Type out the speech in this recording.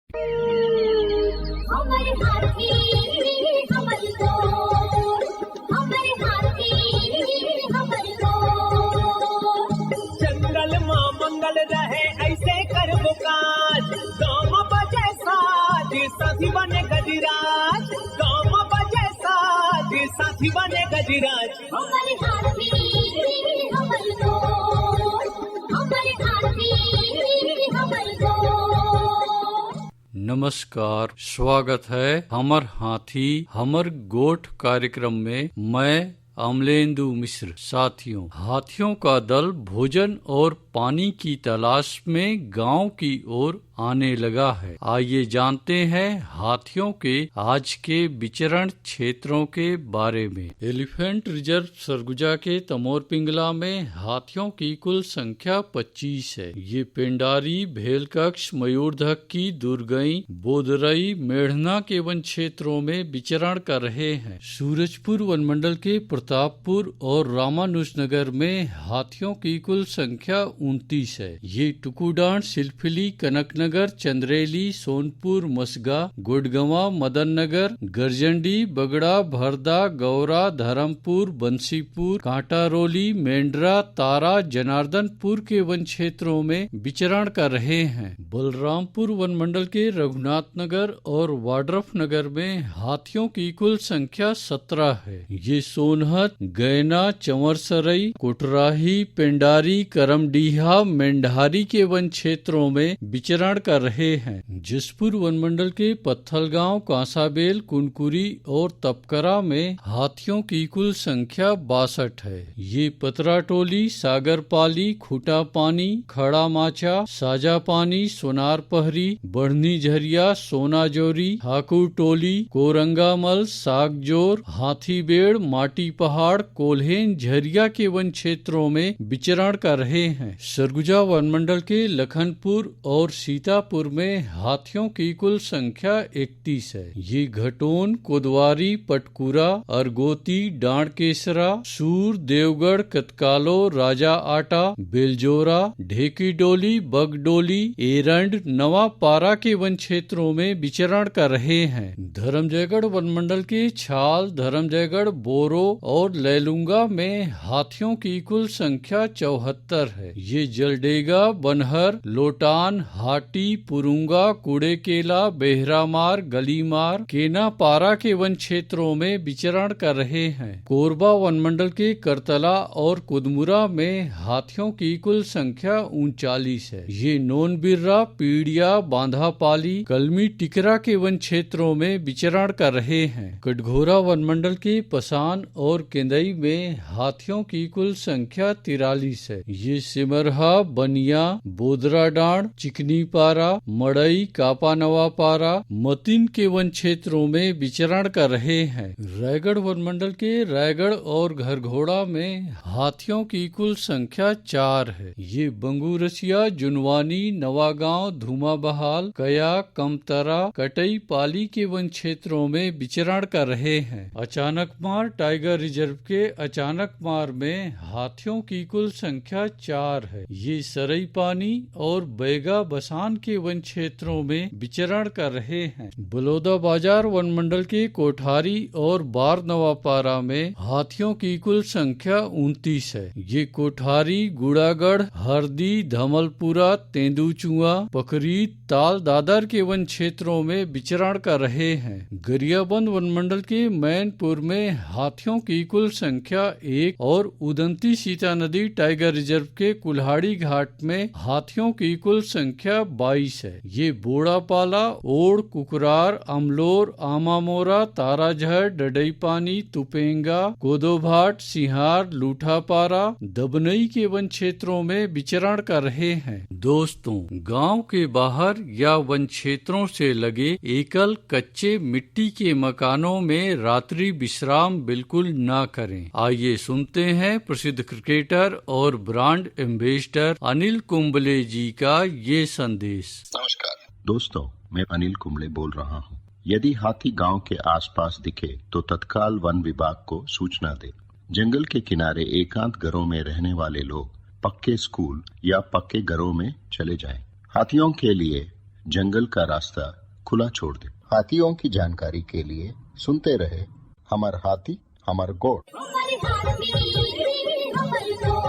हमर हाथी हमर गोर, हमर हाथी हमर गोर। जंगल मां मंगल रहे ऐसे करबो काज, गाँव बजे साज साथी बने गजराज, गाँव बजे साज साथी बने गजराज। हमर हाथी हमर गोर, हमर हाथी हमर गोर। नमस्कार, स्वागत है हमर हाथी हमर गोठ कार्यक्रम में। मैं अमलेंदु मिश्र। साथियों, हाथियों का दल भोजन और पानी की तलाश में गांव की ओर आने लगा है। आइए जानते हैं हाथियों के आज के विचरण क्षेत्रों के बारे में। एलिफेंट रिजर्व सरगुजा के तमोर पिंगला में हाथियों की कुल संख्या 25 है। ये पेंडारी, भेलकक्ष, मयूरधक्की, दुर्गई, बोदरई, मेढ़ना के वन क्षेत्रों में विचरण कर रहे हैं। सूरजपुर वनमंडल के प्रतापपुर और रामानुजनगर में हाथियों की कुल संख्या 29 है। ये टुकुडान, सिलफिली, कनकनगर, चंद्रेली, सोनपुर, मसगा, गुड़गवा, मदन नगर, गरजंडी, बगड़ा, भरदा, गौरा, धर्मपुर, बंसीपुर, कांटारोली, मेंढरा, तारा, जनार्दनपुर के वन क्षेत्रों में विचरण कर रहे हैं। बलरामपुर वनमंडल के रघुनाथ नगर और वाड्रफ नगर में हाथियों की कुल संख्या 17 है। ये सोनहत, गैना, चंवरसरई, कोटराही, पेंडारी, करमडीहा, मेंढारी के वन क्षेत्रों में विचरण कर रहे हैं। जसपुर वनमंडल के पत्थलगांव, कांसाबेल, कुनकुरी और तपकरा में हाथियों की कुल संख्या 62 है। ये पतराटोली, सागरपाली, खुटा पानी, खड़ा माचा, साजा पानी, सोनार पहरी, बढ़नी झरिया, सोनाजोरी, ठाकुर टोली, कोरंगामल, सागजोर, हाथीबेड़, माटी पहाड़, कोल्हेन, झरिया के वन क्षेत्रों में विचरण कर रहे हैं। सरगुजा वनमंडल के लखनपुर और सीतापुर में हाथियों की कुल संख्या 31 है। ये घटोन, कोदवारी, पटकुरा, अरगोती, डांडकेसरा, सूर, देवगढ़, कतकालो, राजा आटा, बेलजोरा, ढेकीडोली, बगडोली, एरंड, नवापारा के वन क्षेत्रों में विचरण कर रहे हैं। धर्मजयगढ़ वनमंडल के छाल, धर्मजयगढ़, बोरो और लैलुंगा में हाथियों की कुल संख्या 74 है। ये जलडेगा, बनहर, लोटान, हाटी, पुरुंगा, कुड़ेकेला, बेहरामार, गलीमार, केनापारा के वन क्षेत्रों में विचरण कर रहे हैं। कोरबा वनमंडल के करतला और कुदमुरा में हाथियों की कुल संख्या 39 है। ये नोनबिर्रा, पीड़िया, बांधापाली, कलमी, टिकरा के वन क्षेत्रों में विचरण कर रहे हैं। कटघोरा वनमंडल के पसान और केंदई में हाथियों की कुल संख्या 43 है। ये सिमरहा, बनिया, बोदराडांड, चिकनी पारा, मड़ई, कापानवापारा, मतिन के वन क्षेत्रों में विचरण कर रहे हैं। रायगढ़ वनमंडल के रायगढ़ और घरघोड़ा में हाथियों की कुल संख्या 4 है। ये बंगूरसिया, जुनवानी, नवागांव, धुमाबहाल, कया, कमतरा, कटई, पाली के वन क्षेत्रों में विचरण कर रहे हैं। अचानकमार टाइगर रिजर्व के अचानकमार में हाथियों की कुल संख्या 4 है। ये सरई पानी और बैगा बसान के वन क्षेत्रों में विचरण कर रहे हैं। बलौदा बाजार वनमंडल के कोठारी और बार नवापारा में हाथियों की कुल संख्या 29 है। ये कोठारी, गुड़ागढ़, हरदी, धमलपुरा, तेंदुचुआ, पकरीत, ताल दादर के वन क्षेत्रों में विचरण कर रहे हैं। गरियाबंद वनमंडल के मैनपुर में हाथियों की कुल संख्या 1 और उदंती सीता नदी टाइगर रिजर्व के कुल्हाड़ी घाट में हाथियों की कुल संख्या 22 है। ये बोड़ापाला, ओड़, कुकरार, अमलोर, आमामोरा, ताराझर, डडईपानी, तुपेंगा, कोदोभाट, सिहार, लूठापारा, दबनई के वन क्षेत्रों में विचरण कर रहे हैं। दोस्तों, गांव के बाहर या वन क्षेत्रों से लगे एकल कच्चे मिट्टी के मकानों में रात्रि विश्राम बिल्कुल ना करें। आइए सुनते हैं प्रसिद्ध क्रिकेटर और ब्रांड एम्बेसडर अनिल कुंबले जी का ये संदेश। नमस्कार दोस्तों, मैं अनिल कुंबले बोल रहा हूँ। यदि हाथी गांव के आसपास दिखे तो तत्काल वन विभाग को सूचना दे। जंगल के किनारे एकांत घरों में रहने वाले लोग पक्के स्कूल या पक्के घरों में चले जाएं। हाथियों के लिए जंगल का रास्ता खुला छोड़ दे। हाथियों की जानकारी के लिए सुनते रहे हमर हाथी हमर गोठ। हमर हाथी हमर गोठ।